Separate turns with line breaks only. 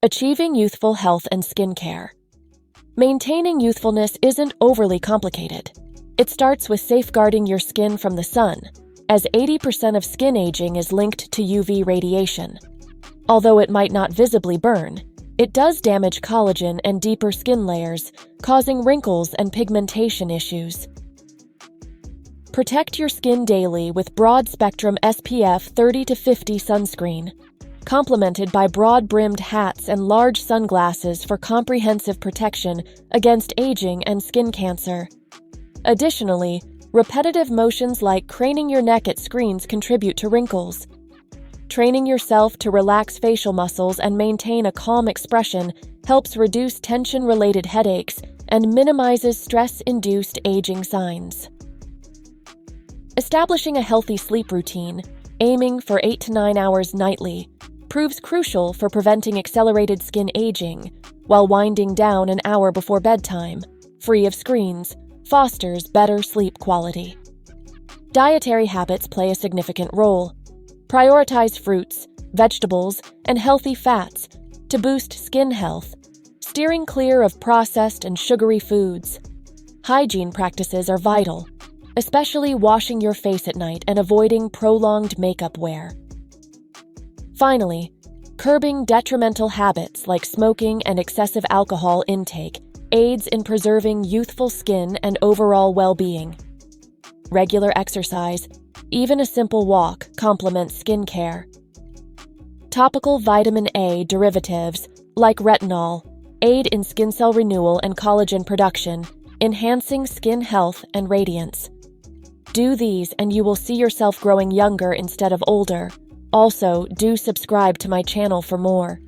Achieving youthful health and skincare. Maintaining youthfulness isn't overly complicated. It starts with safeguarding your skin from the sun, as 80% of skin aging is linked to UV radiation. Although it might not visibly burn, it does damage collagen and deeper skin layers, causing wrinkles and pigmentation issues. Protect your skin daily with broad-spectrum SPF 30 to 50 sunscreen, complemented by broad-brimmed hats and large sunglasses for comprehensive protection against aging and skin cancer. Additionally, repetitive motions like craning your neck at screens contribute to wrinkles. Training yourself to relax facial muscles and maintain a calm expression helps reduce tension-related headaches and minimizes stress-induced aging signs. Establishing a healthy sleep routine, aiming for 8 to 9 hours nightly, proves crucial for preventing accelerated skin aging, while winding down an hour before bedtime, free of screens, fosters better sleep quality. Dietary habits play a significant role. Prioritize fruits, vegetables, and healthy fats to boost skin health, steering clear of processed and sugary foods. Hygiene practices are vital, especially washing your face at night and avoiding prolonged makeup wear. Finally, curbing detrimental habits like smoking and excessive alcohol intake aids in preserving youthful skin and overall well-being. Regular exercise, even a simple walk, complements skincare. Topical vitamin A derivatives, like retinol, aid in skin cell renewal and collagen production, enhancing skin health and radiance. Do these and you will see yourself growing younger instead of older. Also, do subscribe to my channel for more.